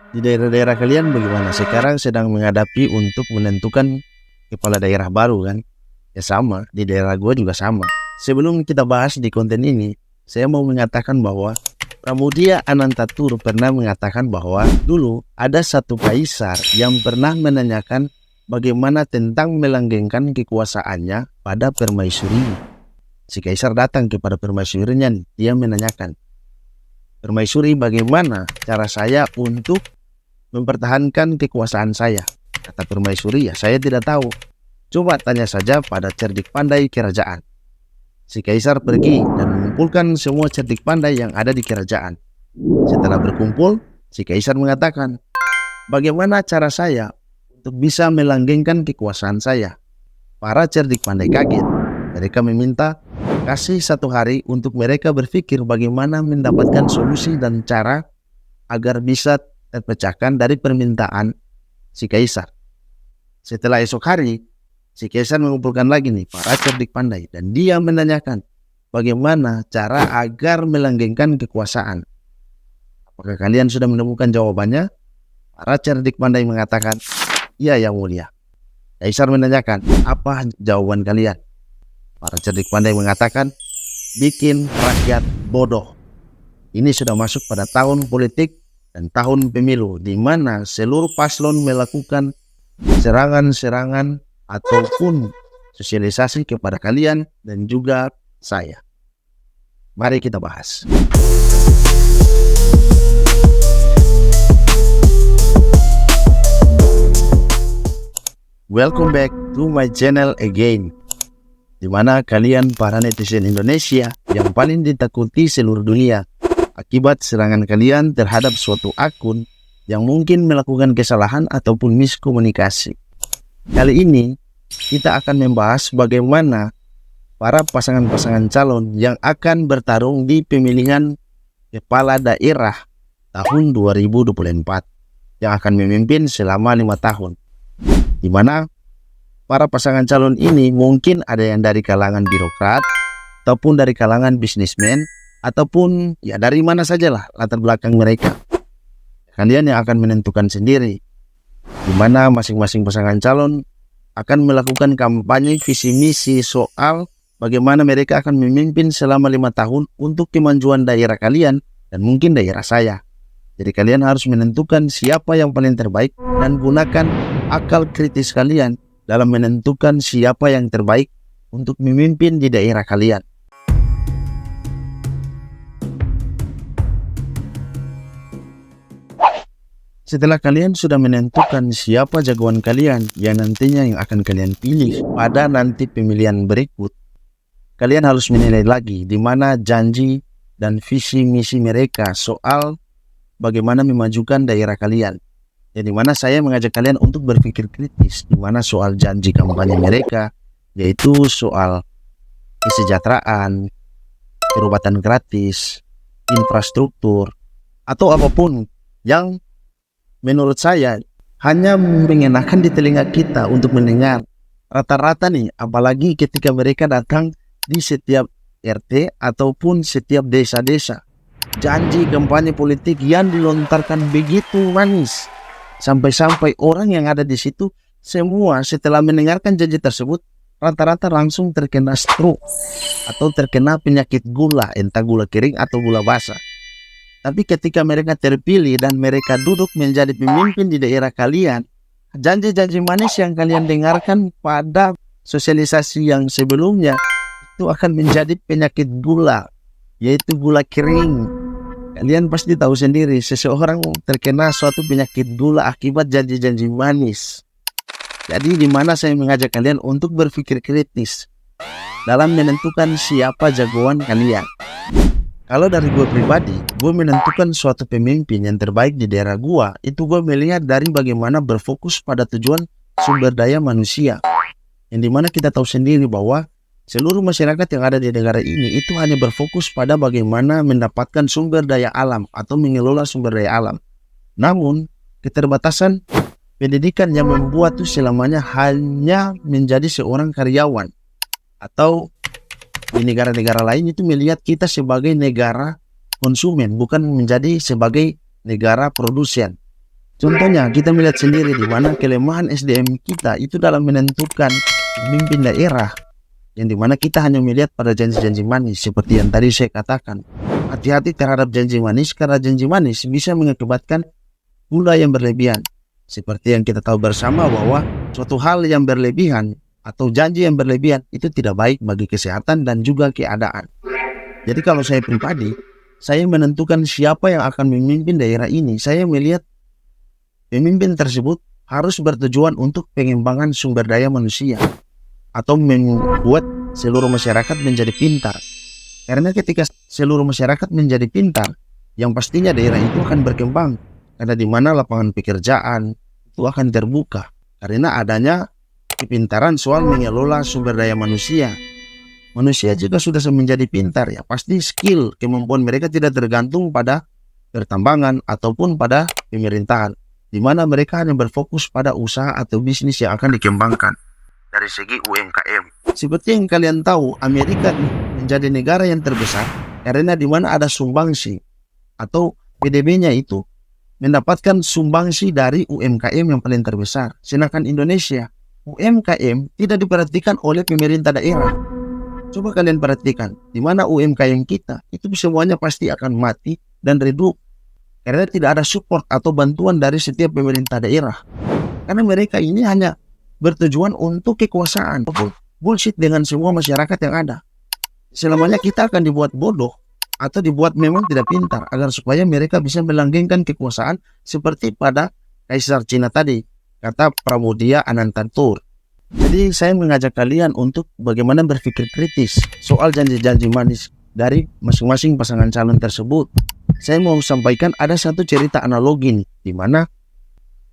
Di daerah-daerah kalian bagaimana? Sekarang sedang menghadapi untuk menentukan kepala daerah baru kan? Ya sama, di daerah gue juga sama. Sebelum kita bahas di konten ini, saya mau mengatakan bahwa Pramudia Anantatur pernah mengatakan bahwa dulu ada satu kaisar yang pernah menanyakan bagaimana tentang melanggengkan kekuasaannya pada permaisuri. Si kaisar datang kepada permaisurinya nih, dia menanyakan, "Permaisuri, bagaimana cara saya untuk mempertahankan kekuasaan saya?" Kata permaisuri, "Ya saya tidak tahu. Coba tanya saja pada cerdik pandai kerajaan." Si kaisar pergi dan mengumpulkan semua cerdik pandai yang ada di kerajaan. Setelah berkumpul, si kaisar mengatakan, "Bagaimana cara saya untuk bisa melanggengkan kekuasaan saya?" Para cerdik pandai kaget. Mereka meminta kasih 1 hari untuk mereka berpikir bagaimana mendapatkan solusi dan cara agar bisa terpecahkan dari permintaan si kaisar. Setelah esok hari, si kaisar mengumpulkan lagi nih para cerdik pandai dan dia menanyakan bagaimana cara agar melanggengkan kekuasaan. Apakah kalian sudah menemukan jawabannya? Para cerdik pandai mengatakan, "Iya yang mulia." Kaisar menanyakan, "Apa jawaban kalian?" Para cerdik pandai mengatakan, "Bikin rakyat bodoh." Ini sudah masuk pada tahun politik dan tahun pemilu, di mana seluruh paslon melakukan serangan-serangan ataupun sosialisasi kepada kalian dan juga saya. Mari kita bahas. Welcome back to my channel again, di mana kalian para netizen Indonesia yang paling ditakuti seluruh dunia akibat serangan kalian terhadap suatu akun yang mungkin melakukan kesalahan ataupun miskomunikasi. Kali ini kita akan membahas bagaimana para pasangan-pasangan calon yang akan bertarung di pemilihan kepala daerah tahun 2024 yang akan memimpin selama 5 tahun. Di mana para pasangan calon ini mungkin ada yang dari kalangan birokrat ataupun dari kalangan bisnismen ataupun ya dari mana sajalah latar belakang mereka. Kalian yang akan menentukan sendiri di mana masing-masing pasangan calon akan melakukan kampanye visi misi soal bagaimana mereka akan memimpin selama 5 tahun untuk kemajuan daerah kalian dan mungkin daerah saya. Jadi kalian harus menentukan siapa yang paling terbaik dan gunakan akal kritis kalian dalam menentukan siapa yang terbaik untuk memimpin di daerah kalian. Setelah kalian sudah menentukan siapa jagoan kalian yang nantinya yang akan kalian pilih pada nanti pemilihan berikut, kalian harus menilai lagi di mana janji dan visi misi mereka soal bagaimana memajukan daerah kalian. Jadi mana saya mengajak kalian untuk berpikir kritis di mana soal janji kampanye mereka, yaitu soal kesejahteraan, perobatan gratis, infrastruktur, atau apapun yang menurut saya hanya mengenakan di telinga kita untuk mendengar. Rata-rata nih, apalagi ketika mereka datang di setiap RT ataupun setiap desa-desa, janji kampanye politik yang dilontarkan begitu manis, sampai-sampai orang yang ada di situ semua setelah mendengarkan janji tersebut rata-rata langsung terkena stroke atau terkena penyakit gula, entah gula kering atau gula basah. Tapi ketika mereka terpilih dan mereka duduk menjadi pemimpin di daerah kalian, janji-janji manis yang kalian dengarkan pada sosialisasi yang sebelumnya itu akan menjadi penyakit gula, yaitu gula kering. Kalian pasti tahu sendiri, seseorang terkena suatu penyakit gula akibat janji-janji manis. Jadi di mana saya mengajak kalian untuk berpikir kritis dalam menentukan siapa jagoan kalian. Kalau dari gue pribadi, gue menentukan suatu pemimpin yang terbaik di daerah gue, itu gue melihat dari bagaimana berfokus pada tujuan sumber daya manusia. Yang dimana kita tahu sendiri bahwa seluruh masyarakat yang ada di negara ini itu hanya berfokus pada bagaimana mendapatkan sumber daya alam atau mengelola sumber daya alam. Namun, keterbatasan pendidikan yang membuat itu selamanya hanya menjadi seorang karyawan. Atau di negara-negara lain itu melihat kita sebagai negara konsumen, bukan menjadi sebagai negara produsen. Contohnya, kita melihat sendiri di mana kelemahan SDM kita itu dalam menentukan pemimpin daerah, yang dimana kita hanya melihat pada janji-janji manis. Seperti yang tadi saya katakan, hati-hati terhadap janji manis, karena janji manis bisa mengakibatkan gula yang berlebihan. Seperti yang kita tahu bersama bahwa suatu hal yang berlebihan atau janji yang berlebihan itu tidak baik bagi kesehatan dan juga keadaan. Jadi kalau saya pribadi, saya menentukan siapa yang akan memimpin daerah ini. Saya melihat pemimpin tersebut harus bertujuan untuk pengembangan sumber daya manusia atau membuat seluruh masyarakat menjadi pintar. Karena ketika seluruh masyarakat menjadi pintar, yang pastinya daerah itu akan berkembang. Karena di mana lapangan pekerjaan itu akan terbuka. Karena adanya kepintaran soal mengelola sumber daya manusia. Manusia jika sudah menjadi pintar, ya pasti skill, kemampuan mereka tidak tergantung pada pertambangan ataupun pada pemerintahan, di mana mereka hanya berfokus pada usaha atau bisnis yang akan dikembangkan dari segi UMKM. Seperti yang kalian tahu, Amerika menjadi negara yang terbesar karena di mana ada sumbangsi atau PDB-nya itu mendapatkan sumbangsi dari UMKM yang paling terbesar. Sedangkan Indonesia, UMKM tidak diperhatikan oleh pemerintah daerah. Coba kalian perhatikan, di mana UMKM kita itu semuanya pasti akan mati dan redup karena tidak ada support atau bantuan dari setiap pemerintah daerah. Karena mereka ini hanya bertujuan untuk kekuasaan. Bullshit dengan semua masyarakat yang ada. Selamanya kita akan dibuat bodoh atau dibuat memang tidak pintar agar supaya mereka bisa melanggengkan kekuasaan seperti pada Kaisar Cina tadi, kata Pramudia Anantatur. Jadi saya mengajak kalian untuk bagaimana berpikir kritis soal janji-janji manis dari masing-masing pasangan calon tersebut. Saya mau sampaikan ada satu cerita analogi nih, di mana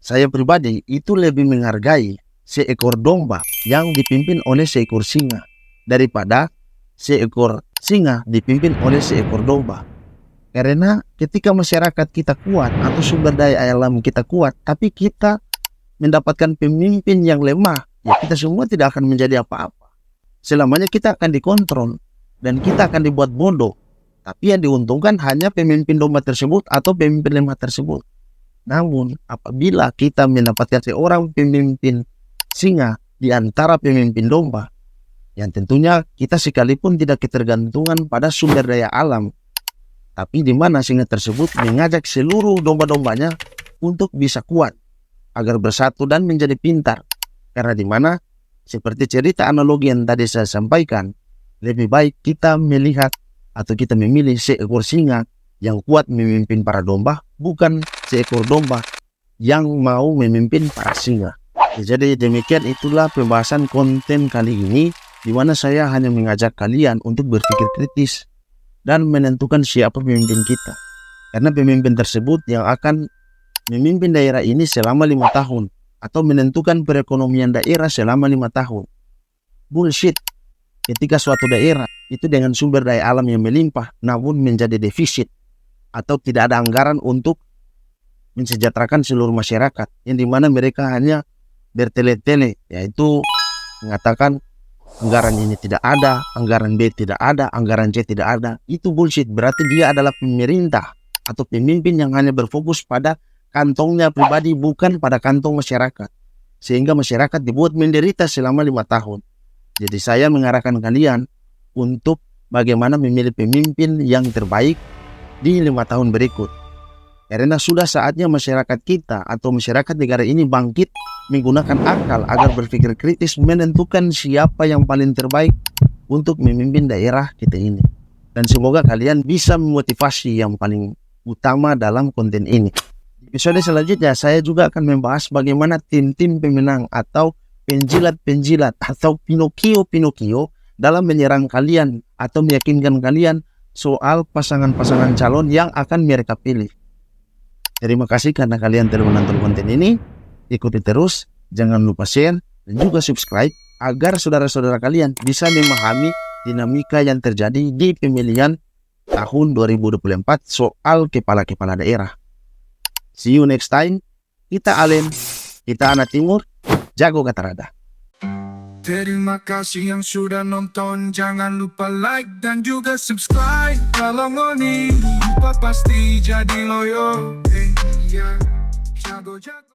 saya pribadi itu lebih menghargai seekor domba yang dipimpin oleh seekor singa daripada seekor singa dipimpin oleh seekor domba. Karena ketika masyarakat kita kuat atau sumber daya alam kita kuat, tapi kita mendapatkan pemimpin yang lemah, ya kita semua tidak akan menjadi apa-apa. Selamanya kita akan dikontrol dan kita akan dibuat bodoh. Tapi yang diuntungkan hanya pemimpin domba tersebut atau pemimpin lemah tersebut. Namun apabila kita mendapatkan seorang pemimpin singa di antara pemimpin domba, yang tentunya kita sekalipun tidak ketergantungan pada sumber daya alam, tapi di mana singa tersebut mengajak seluruh domba-dombanya untuk bisa kuat agar bersatu dan menjadi pintar. Karena di mana seperti cerita analogi yang tadi saya sampaikan, lebih baik kita melihat atau kita memilih seekor singa yang kuat memimpin para domba, bukan seekor domba yang mau memimpin para singa. Jadi demikian itulah pembahasan konten kali ini, di mana saya hanya mengajak kalian untuk berpikir kritis dan menentukan siapa pemimpin kita. Karena pemimpin tersebut yang akan memimpin daerah ini selama 5 tahun atau menentukan perekonomian daerah selama 5 tahun. Bullshit. Ketika suatu daerah itu dengan sumber daya alam yang melimpah namun menjadi defisit atau tidak ada anggaran untuk mensejahterakan seluruh masyarakat, yang dimana mereka hanya bertele-tele, yaitu mengatakan anggaran ini tidak ada, anggaran B tidak ada, anggaran C tidak ada. Itu bullshit. Berarti dia adalah pemerintah atau pemimpin yang hanya berfokus pada kantongnya pribadi, bukan pada kantong masyarakat, sehingga masyarakat dibuat menderita selama 5 tahun. Jadi saya mengarahkan kalian untuk bagaimana memilih pemimpin yang terbaik di 5 tahun berikut. Karena sudah saatnya masyarakat kita atau masyarakat negara ini bangkit menggunakan akal agar berpikir kritis menentukan siapa yang paling terbaik untuk memimpin daerah kita ini. Dan semoga kalian bisa memotivasi yang paling utama dalam konten ini. Di episode selanjutnya saya juga akan membahas bagaimana tim-tim pemenang atau penjilat-penjilat atau Pinocchio dalam menyerang kalian atau meyakinkan kalian soal pasangan-pasangan calon yang akan mereka pilih. Terima kasih karena kalian telah menonton konten ini. Ikuti terus, jangan lupa share dan juga subscribe agar saudara-saudara kalian bisa memahami dinamika yang terjadi di pemilihan tahun 2024 soal kepala-kepala daerah. See you next time. Kita Alen, kita anak timur, jago kata rada. Terima kasih yang sudah nonton. Jangan lupa like dan juga subscribe. Kalau ngoni lupa pasti jadi loyo. jago-jago.